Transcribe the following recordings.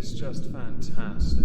is just fantastic.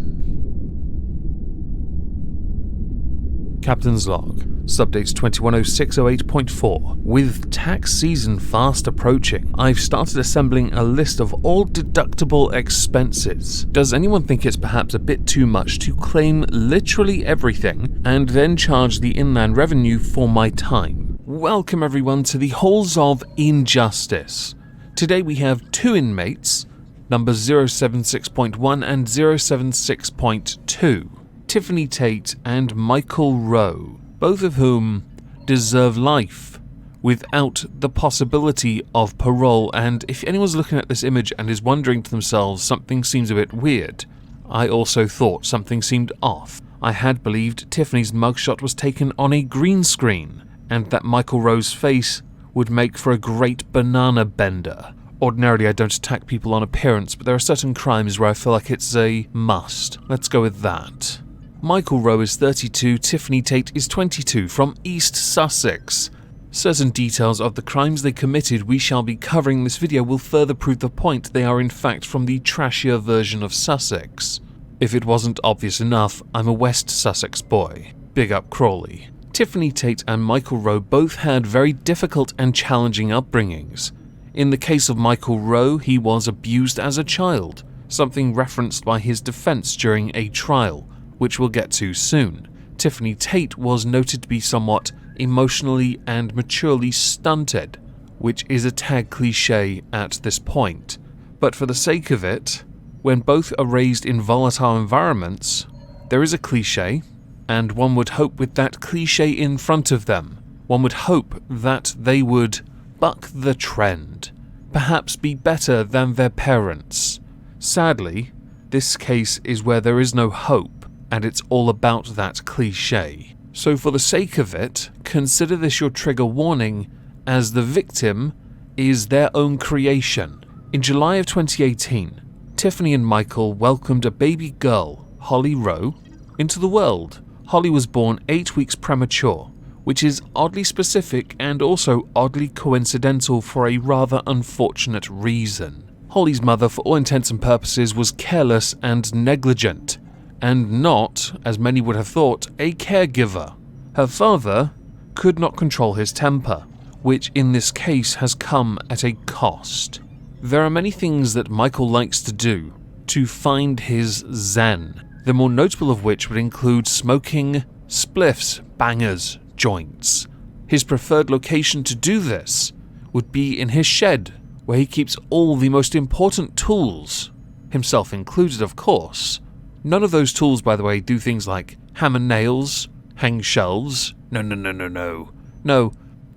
Captain's Log, Subdate 210608.4. With tax season fast approaching, I've started assembling a list of all deductible expenses. Does anyone think it's perhaps a bit too much to claim literally everything and then charge the Inland Revenue for my time? Welcome everyone to the Halls of Injustice. Today we have two inmates, numbers 076.1 and 076.2. Tiffany Tate and Michael Rowe, both of whom deserve life without the possibility of parole. And if anyone's looking at this image and is wondering to themselves something seems a bit weird, I also thought something seemed off. I had believed Tiffany's mugshot was taken on a green screen and that Michael Rowe's face would make for a great banana bender. Ordinarily I don't attack people on appearance, but there are certain crimes where I feel like it's a must. Let's go with that. Michael Rowe is 32, Tiffany Tate is 22, from East Sussex. Certain details of the crimes they committed we shall be covering in this video will further prove the point they are in fact from the trashier version of Sussex. If it wasn't obvious enough, I'm a West Sussex boy. Big up Crawley. Tiffany Tate and Michael Rowe both had very difficult and challenging upbringings. In the case of Michael Rowe, he was abused as a child, something referenced by his defense during a trial, which we'll get to soon. Tiffany Tate was noted to be somewhat emotionally and maturely stunted, which is a tag cliche at this point. But for the sake of it, when both are raised in volatile environments, there is a cliche, and one would hope with that cliche in front of them, one would hope that they would buck the trend, perhaps be better than their parents. Sadly, this case is where there is no hope, and it's all about that cliche. So for the sake of it, consider this your trigger warning, as the victim is their own creation. In July of 2018, Tiffany and Michael welcomed a baby girl, Holly Rowe, into the world. Holly was born 8 weeks premature, which is oddly specific and also oddly coincidental for a rather unfortunate reason. Holly's mother, for all intents and purposes, was careless and negligent, and not, as many would have thought, a caregiver. Her father could not control his temper, which in this case has come at a cost. There are many things that Michael likes to do to find his zen, the more notable of which would include smoking, spliffs, bangers, joints. His preferred location to do this would be in his shed, where he keeps all the most important tools, himself included of course. None of those tools, by the way, do things like hammer nails, hang shelves. No,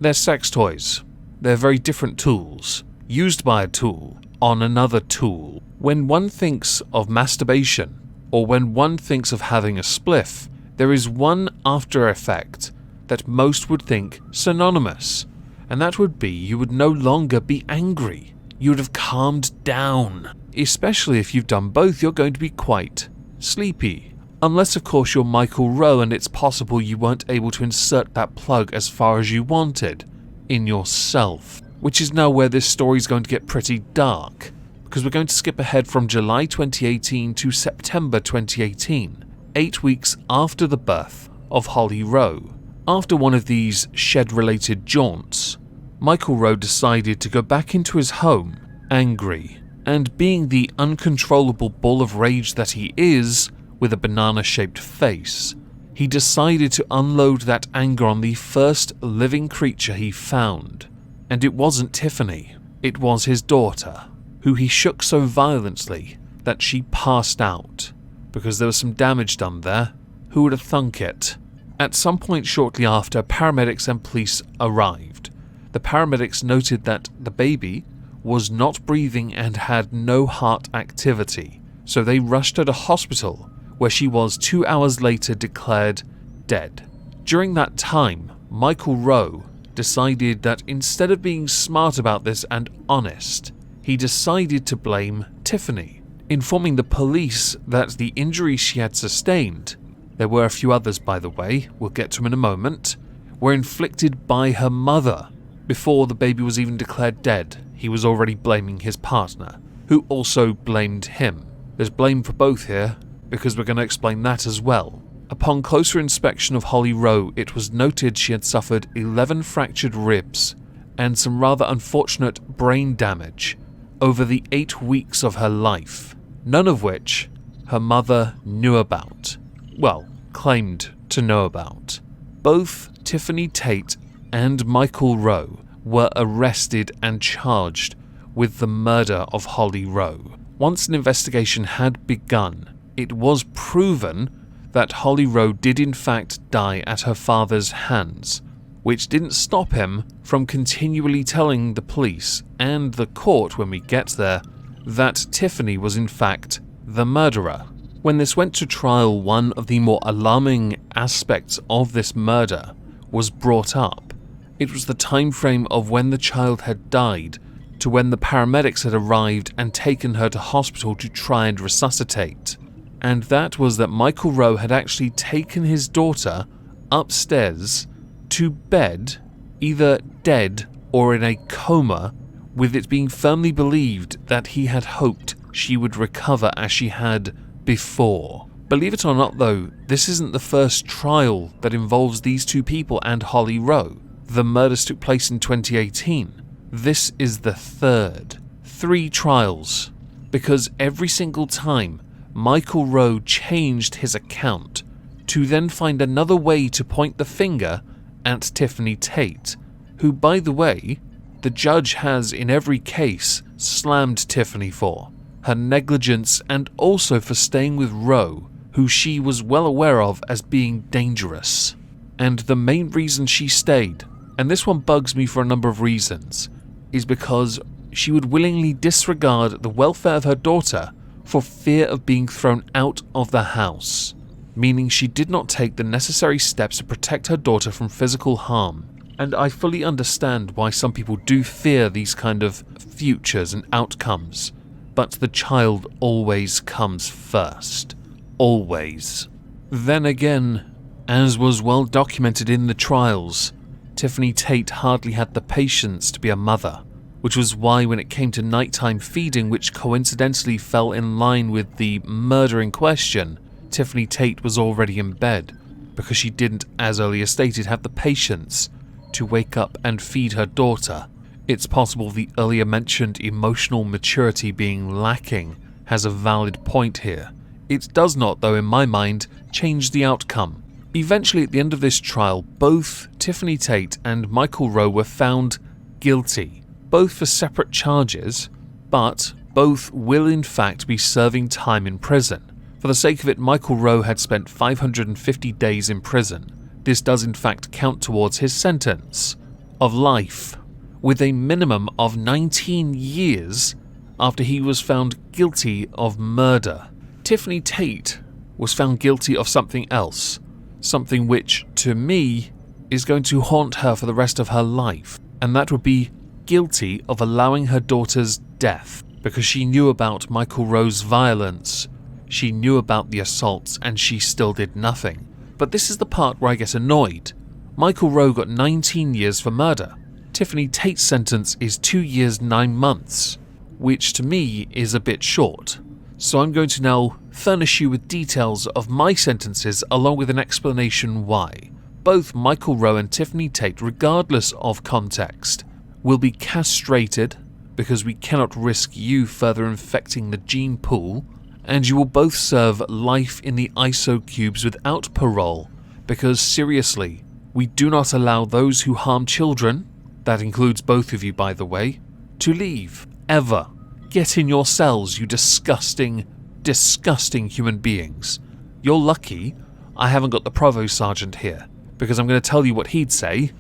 they're sex toys. They're very different tools, used by a tool, on another tool. When one thinks of masturbation, or when one thinks of having a spliff, there is one after effect that most would think synonymous, and that would be you would no longer be angry. You would have calmed down. Especially if you've done both, you're going to be quite sleepy. Unless of course you're Michael Rowe and it's possible you weren't able to insert that plug as far as you wanted in yourself, which is now where this story is going to get pretty dark, because we're going to skip ahead from July 2018 to September 2018, 8 weeks after the birth of Holly Rowe. After one of these shed-related jaunts, Michael Rowe decided to go back into his home, angry, and being the uncontrollable ball of rage that he is, with a banana-shaped face, he decided to unload that anger on the first living creature he found. And it wasn't Tiffany, it was his daughter, who he shook so violently that she passed out, because there was some damage done there. Who would have thunk it? At some point shortly after, paramedics and police arrived. The paramedics noted that the baby was not breathing and had no heart activity, so they rushed her to hospital, where she was 2 hours later declared dead. During that time, Michael Rowe decided that instead of being smart about this and honest, he decided to blame Tiffany, informing the police that the injuries she had sustained, there were a few others by the way, we'll get to them in a moment, were inflicted by her mother. Before the baby was even declared dead, he was already blaming his partner, who also blamed him. There's blame for both here, because we're going to explain that as well. Upon closer inspection of Holly Rowe, it was noted she had suffered 11 fractured ribs and some rather unfortunate brain damage over the 8 weeks of her life, none of which her mother knew about. Well, claimed to know about. Both Tiffany Tate and Michael Rowe were arrested and charged with the murder of Holly Rowe. Once an investigation had begun, it was proven that Holly Rowe did in fact die at her father's hands, which didn't stop him from continually telling the police and the court when we get there that Tiffany was in fact the murderer. When this went to trial, one of the more alarming aspects of this murder was brought up. It was the time frame of when the child had died to when the paramedics had arrived and taken her to hospital to try and resuscitate. And that was that Michael Rowe had actually taken his daughter upstairs to bed, either dead or in a coma, with it being firmly believed that he had hoped she would recover as she had before. Believe it or not though, this isn't the first trial that involves these two people and Holly Rowe. The murders took place in 2018. This is the third. 3 trials. Because every single time Michael Rowe changed his account to then find another way to point the finger at Tiffany Tate, who, by the way, the judge has in every case slammed Tiffany for. Her negligence and also for staying with Rowe, who she was well aware of as being dangerous. And the main reason she stayed, and this one bugs me for a number of reasons, is because she would willingly disregard the welfare of her daughter for fear of being thrown out of the house, meaning she did not take the necessary steps to protect her daughter from physical harm. And I fully understand why some people do fear these kind of futures and outcomes, but the child always comes first. Always. Then again, as was well documented in the trials, Tiffany Tate hardly had the patience to be a mother, which was why when it came to nighttime feeding, which coincidentally fell in line with the murder in question, Tiffany Tate was already in bed, because she didn't, as earlier stated, have the patience to wake up and feed her daughter. It's possible the earlier mentioned emotional maturity being lacking has a valid point here. It does not, though, in my mind, change the outcome. Eventually, at the end of this trial, both Tiffany Tate and Michael Rowe were found guilty, both for separate charges, but both will in fact be serving time in prison. For the sake of it, Michael Rowe had spent 550 days in prison. This does in fact count towards his sentence of life, with a minimum of 19 years after he was found guilty of murder. Tiffany Tate was found guilty of something else, something which, to me, is going to haunt her for the rest of her life, and that would be guilty of allowing her daughter's death, because she knew about Michael Rowe's violence, she knew about the assaults, and she still did nothing. But this is the part where I get annoyed. Michael Rowe got 19 years for murder. Tiffany Tate's sentence is 2 years 9 months, which to me is a bit short. So I'm going to now furnish you with details of my sentences along with an explanation why. Both Michael Rowe and Tiffany Tate, regardless of context, will be castrated because we cannot risk you further infecting the gene pool, and you will both serve life in the ISO cubes without parole because, seriously, we do not allow those who harm children, that includes both of you by the way, to leave, ever. Get in your cells, you disgusting, disgusting human beings. You're lucky I haven't got the provost sergeant here, because I'm going to tell you what he'd say.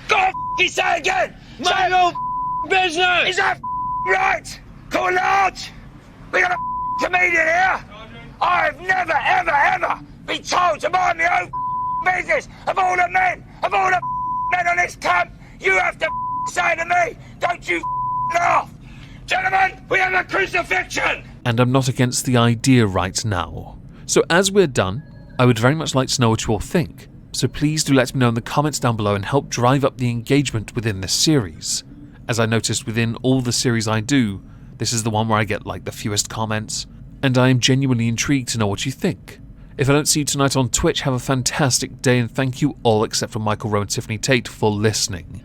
God f***ing say again! Mind your business! Is that right? Call large! We got a comedian here! I've never, ever, ever been told to mind my own business! Of all the men on this camp, you have to say to me, don't you laugh! Gentlemen, we have a crucifixion! And I'm not against the idea right now. So as we're done, I would very much like to know what you all think. So please do let me know in the comments down below and help drive up the engagement within this series. As I noticed within all the series I do, this is the one where I get like the fewest comments. and I am genuinely intrigued to know what you think. If I don't see you tonight on Twitch, have a fantastic day, and thank you all except for Michael Rowe and Tiffany Tate for listening.